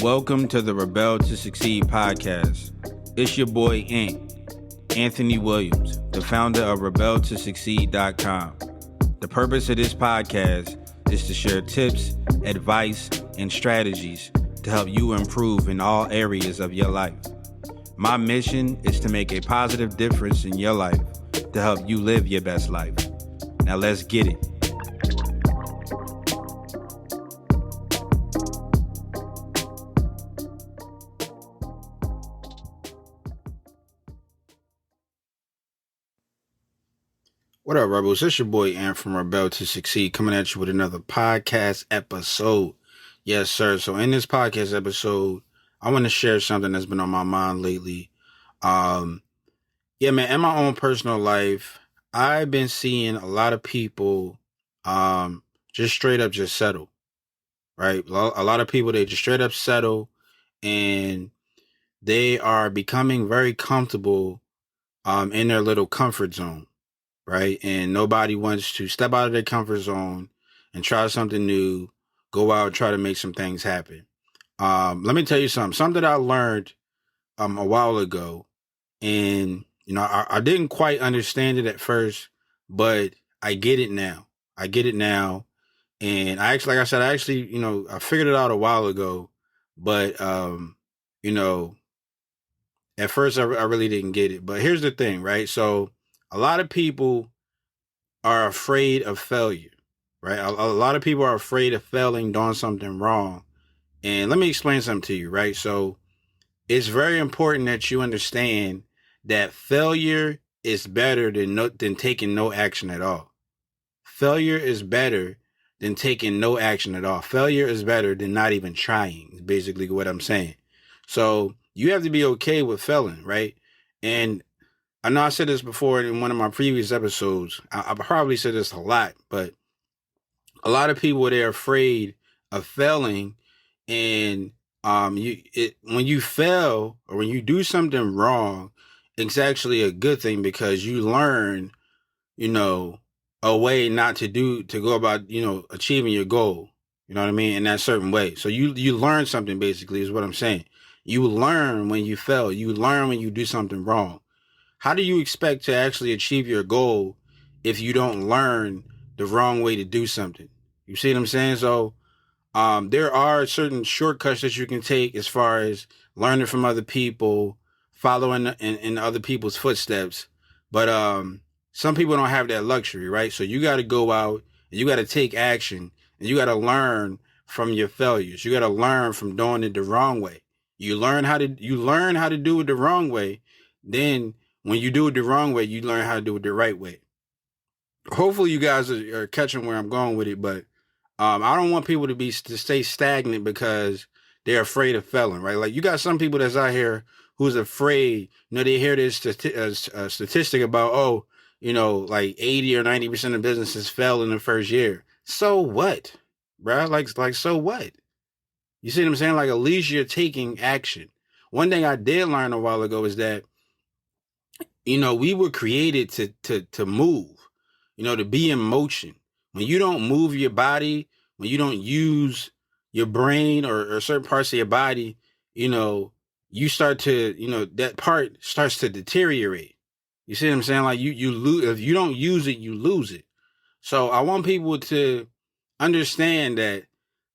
Welcome to the Rebel to Succeed podcast. It's your boy Anthony Williams, the founder of rebeltosucceed.com. The purpose of this podcast is to share tips, advice, and strategies to help you improve in all areas of your life. My mission is to make a positive difference in your life to help you live your best life. Now let's get it. What up, Rebels? It's your boy Ant from Rebel to Succeed, coming at you with another podcast episode. Yes, sir. So in this podcast episode, I want to share something that's been on my mind lately. Man, in my own personal life, I've been seeing a lot of people just straight up just settle, right? A lot of people, they just straight up settle, and they are becoming very comfortable in their little comfort zone. Right? And nobody wants to step out of their comfort zone and try something new, go out and try to make some things happen. Let me tell you something that I learned a while ago. And, I didn't quite understand it at first, but I get it now. And I figured it out a while ago, but, at first I really didn't get it. But here's the thing, right? So, a lot of people are afraid of failure, right? A lot of people are afraid of failing, doing something wrong. And let me explain something to you, right? So it's very important that you understand that failure is better than taking no action at all. Failure is better than taking no action at all. Failure is better than not even trying, is basically what I'm saying. So you have to be okay with failing, right? And I know I said this before in one of my previous episodes. I probably said this a lot, but a lot of people, they're afraid of failing. And when you fail or when you do something wrong, it's actually a good thing because you learn, a way not to go about, achieving your goal. You know what I mean? In that certain way. So you learn something, basically, is what I'm saying. You learn when you fail. You learn when you do something wrong. How do you expect to actually achieve your goal if you don't learn the wrong way to do something? You see what I'm saying? So there are certain shortcuts that you can take as far as learning from other people, following in other people's footsteps. But some people don't have that luxury, right? So you got to go out and you got to take action and you got to learn from your failures. You got to learn from doing it the wrong way. You learn how to do it the wrong way. Then when you do it the wrong way, you learn how to do it the right way. Hopefully you guys are catching where I'm going with it, but I don't want people to stay stagnant because they're afraid of failing, right? Like you got some people that's out here who's afraid, they hear this statistic about, like 80 or 90% of businesses fail in the first year. So what, bro? Like, so what? You see what I'm saying? Like, at least you're taking action. One thing I did learn a while ago is that we were created to move, to be in motion. When you don't move your body, when you don't use your brain or certain parts of your body, you start to, that part starts to deteriorate. You see what I'm saying? Like you lose, if you don't use it, you lose it. So I want people to understand that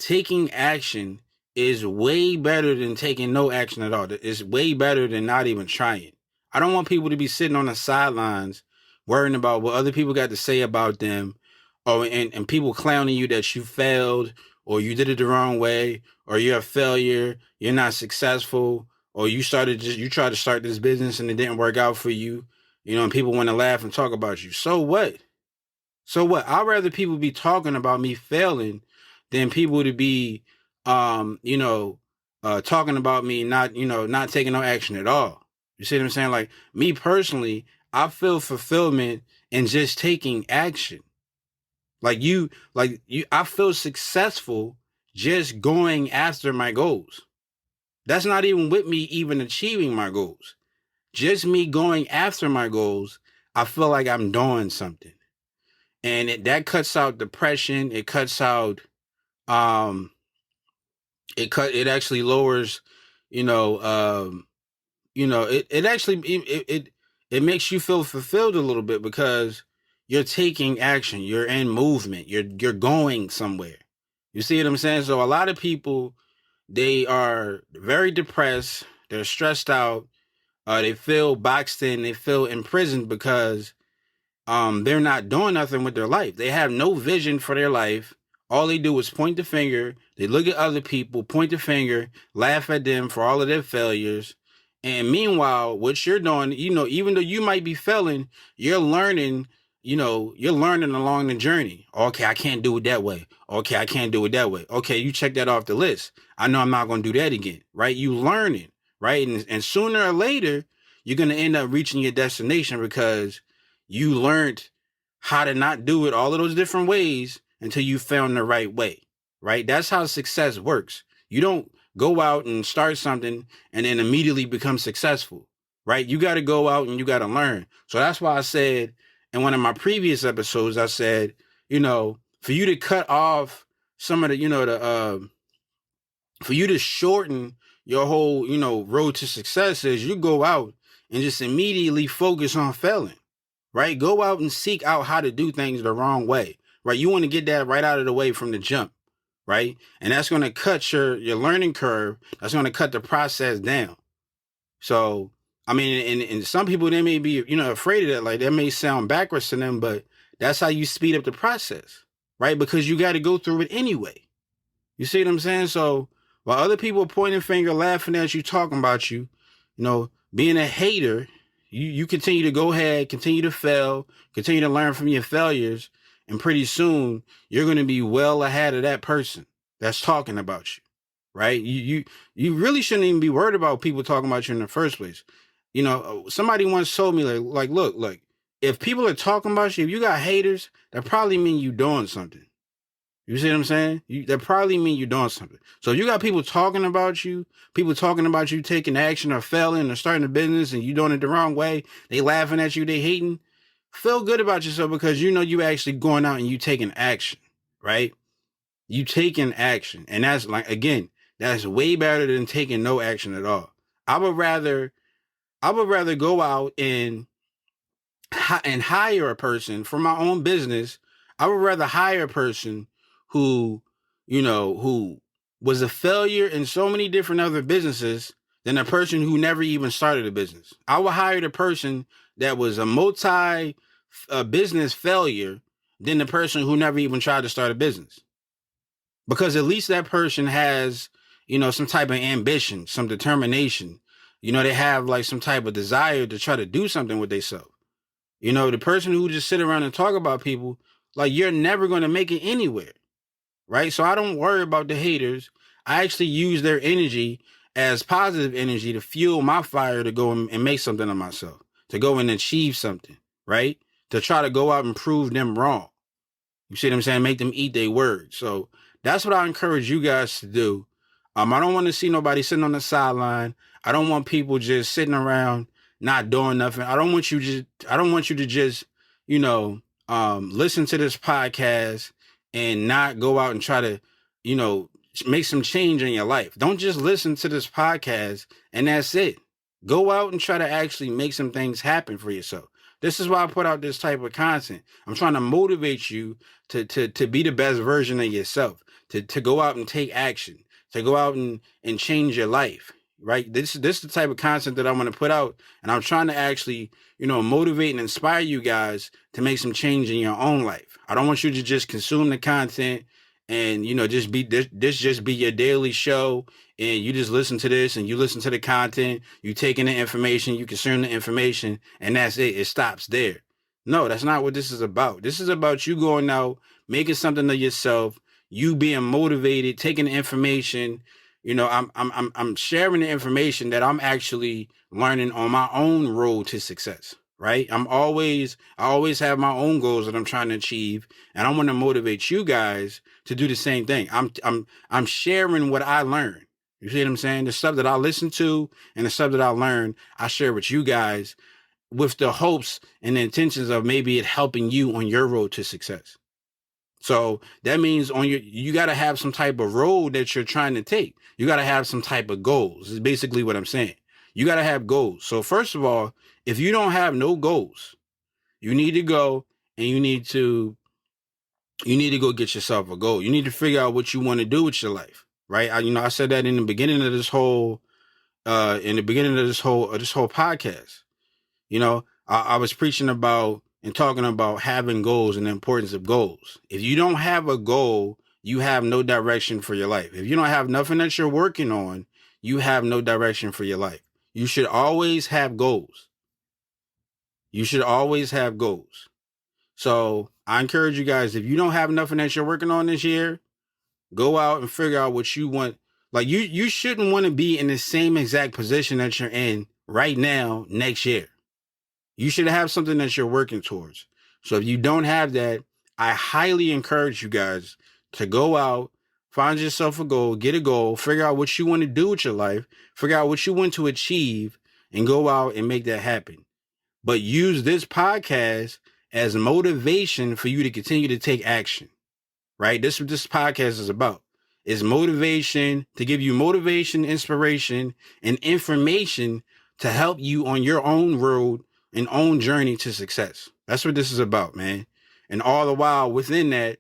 taking action is way better than taking no action at all. It's way better than not even trying. I don't want people to be sitting on the sidelines worrying about what other people got to say about them, and people clowning you that you failed or you did it the wrong way or you're a failure, you're not successful, or you tried to start this business and it didn't work out for you, and people want to laugh and talk about you. So what? I'd rather people be talking about me failing than people to be talking about me not taking no action at all. You see what I'm saying? Like me personally, I feel fulfillment in just taking action. I feel successful just going after my goals. That's not even with me even achieving my goals. Just me going after my goals, I feel like I'm doing something. And that cuts out depression. It cuts out it actually lowers, you know, it actually it makes you feel fulfilled a little bit because you're taking action, you're in movement, you're going somewhere. You see what I'm saying? So a lot of people, they are very depressed, they're stressed out, they feel boxed in, they feel imprisoned because they're not doing nothing with their life. They have no vision for their life. All they do is point the finger. They look at other people, point the finger, laugh at them for all of their failures. And meanwhile, what you're doing, even though you might be failing, you're learning, you're learning along the journey. Okay, I can't do it that way. Okay, I can't do it that way. Okay, you check that off the list. I know I'm not going to do that again, right? You learning, right? And sooner or later, you're going to end up reaching your destination because you learned how to not do it all of those different ways until you found the right way, right? That's how success works. You don't go out and start something and then immediately become successful, right? You got to go out and you got to learn. So that's why I said in one of my previous episodes, I said, for you to cut off some of the, for you to shorten your whole, road to success is you go out and just immediately focus on failing, right? Go out and seek out how to do things the wrong way, right? You want to get that right out of the way from the jump, right? And that's going to cut your learning curve. That's going to cut the process down. So, I mean, and some people, they may be, afraid of that. Like that may sound backwards to them, but that's how you speed up the process, right? Because you got to go through it anyway. You see what I'm saying? So while other people are pointing finger, laughing at you, talking about you, being a hater, you continue to go ahead, continue to fail, continue to learn from your failures, and pretty soon you're going to be well ahead of that person that's talking about you, right? You really shouldn't even be worried about people talking about you in the first place. Somebody once told me look, if people are talking about you, if you got haters, that probably mean you doing something. You see what I'm saying? That probably mean you're doing something. So if you got people talking about you taking action or failing or starting a business and you doing it the wrong way, they laughing at you, they hating, feel good about yourself because you actually going out and you taking action, right? You taking action. And that's that's way better than taking no action at all. I would rather go out and hire a person for my own business. I would rather hire a person who, who was a failure in so many different other businesses than a person who never even started a business. I would hire the person that was a multi business failure than the person who never even tried to start a business. Because at least that person has, some type of ambition, some determination. They have like some type of desire to try to do something with themselves. The person who just sit around and talk about people, like you're never going to make it anywhere, right? So I don't worry about the haters. I actually use their energy as positive energy to fuel my fire to go and make something of myself, to go and achieve something, right? To try to go out and prove them wrong. You see what I'm saying? Make them eat their words. So that's what I encourage you guys to do. I don't want to see nobody sitting on the sideline. I don't want people just sitting around not doing nothing. I don't want you to just, listen to this podcast and not go out and try to, make some change in your life. Don't just listen to this podcast and that's it. Go out and try to actually make some things happen for yourself. This is why I put out this type of content. I'm trying to motivate you to be the best version of yourself, to go out and take action, to go out and change your life, right? This is the type of content that I'm going to put out. And I'm trying to actually, motivate and inspire you guys to make some change in your own life. I don't want you to just consume the content and, just be this just be your daily show. And you just listen to this and you listen to the content, you take in the information, you consume the information, and that's it. It stops there. No, that's not what this is about. This is about you going out, making something of yourself, you being motivated, taking the information. I'm sharing the information that I'm actually learning on my own road to success. Right? I always have my own goals that I'm trying to achieve, and I want to motivate you guys to do the same thing. I'm sharing what I learned. You see what I'm saying? The stuff that I listen to and the stuff that I learned, I share with you guys with the hopes and the intentions of maybe it helping you on your road to success. So that means you got to have some type of road that you're trying to take. You got to have some type of goals. Is basically what I'm saying. You got to have goals. So first of all, if you don't have no goals, you need to go and you need to go get yourself a goal. You need to figure out what you want to do with your life, right? I said that in the beginning of this whole podcast. I was preaching about and talking about having goals and the importance of goals. If you don't have a goal, you have no direction for your life. If you don't have nothing that you're working on, you have no direction for your life. You should always have goals. You should always have goals. So I encourage you guys, if you don't have nothing that you're working on this year, go out and figure out what you want. Like you shouldn't want to be in the same exact position that you're in right now next year. You should have something that you're working towards. So if you don't have that, I highly encourage you guys to go out, find yourself a goal, get a goal, figure out what you want to do with your life, figure out what you want to achieve, and go out and make that happen. But use this podcast as motivation for you to continue to take action, right? This is what this podcast is about. It's motivation, to give you motivation, inspiration, and information to help you on your own road and own journey to success. That's what this is about, man. And all the while within that,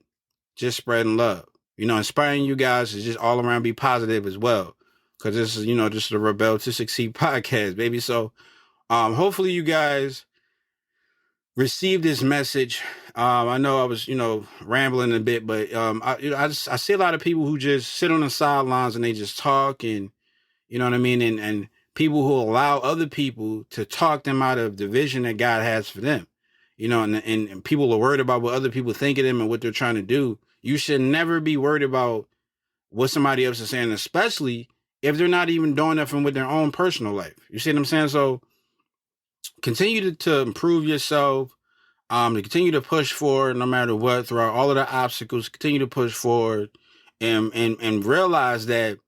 just spreading love. Inspiring you guys to just all around be positive as well. Because this is, just the Rebel to Succeed podcast, baby. So hopefully you guys receive this message. I know I was, rambling a bit, but I see a lot of people who just sit on the sidelines and they just talk, and you know what I mean, and people who allow other people to talk them out of the vision that God has for them, and people are worried about what other people think of them and what they're trying to do. You should never be worried about what somebody else is saying, especially if they're not even doing nothing with their own personal life. You see what I'm saying? So continue to improve yourself, to continue to push forward no matter what, throughout all of the obstacles. Continue to push forward and realize that,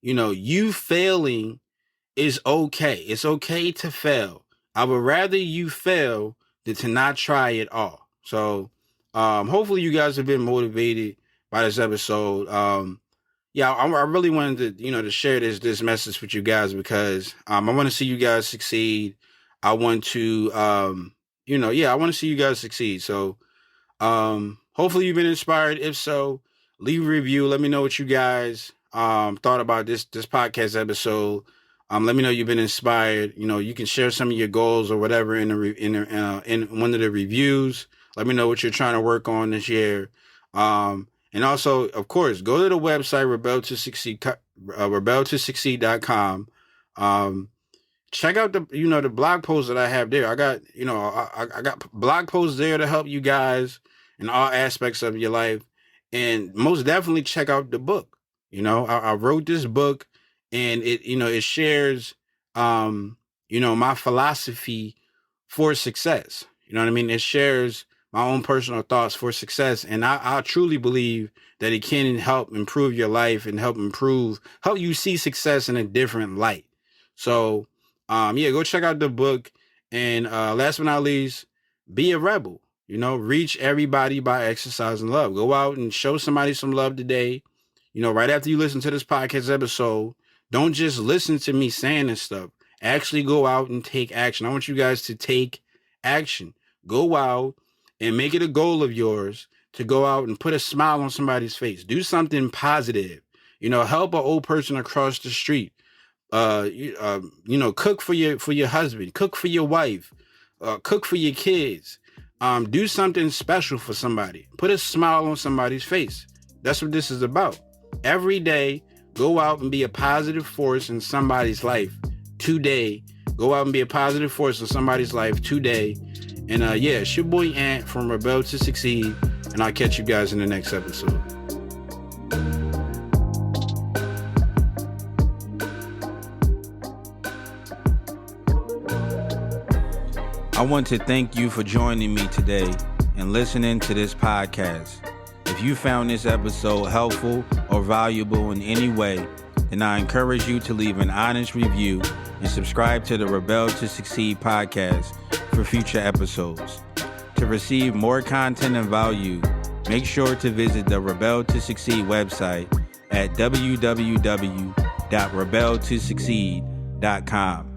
you failing is okay. It's okay to fail. I would rather you fail than to not try at all. So hopefully you guys have been motivated by this episode. I really wanted to, to share this message with you guys because I want to see you guys succeed. I want to, I want to see you guys succeed. So hopefully you've been inspired. If so, leave a review. Let me know what you guys thought about this podcast episode. Let me know you've been inspired. You can share some of your goals or whatever in one of the reviews. Let me know what you're trying to work on this year. And also, of course, go to the website rebel2succeed.com. Check out the blog posts that I have there. I got I got blog posts there to help you guys in all aspects of your life, and most definitely check out the book. I wrote this book, and it shares my philosophy for success. You know what I mean? It shares my own personal thoughts for success, and I truly believe that it can help improve your life and help you see success in a different light. So go check out the book. And last but not least, be a rebel. Reach everybody by exercising love. Go out and show somebody some love today. Right after you listen to this podcast episode, don't just listen to me saying this stuff. Actually go out and take action. I want you guys to take action. Go out and make it a goal of yours to go out and put a smile on somebody's face. Do something positive. Help an old person across the street. Cook for your husband, cook for your wife, cook for your kids. Do something special for somebody. Put a smile on somebody's face. That's what this is about. Every day, go out and be a positive force in somebody's life today. Go out and be a positive force in somebody's life today. And it's your boy Ant from Rebel to Succeed, and I'll catch you guys in the next episode. I want to thank you for joining me today and listening to this podcast. If you found this episode helpful or valuable in any way, then I encourage you to leave an honest review and subscribe to the Rebel to Succeed podcast for future episodes. To receive more content and value, make sure to visit the Rebel to Succeed website at www.rebeltosucceed.com.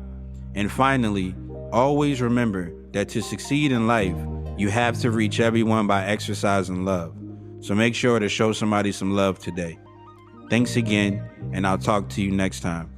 And finally, always remember that to succeed in life, you have to reach everyone by exercising love. So make sure to show somebody some love today. Thanks again, and I'll talk to you next time.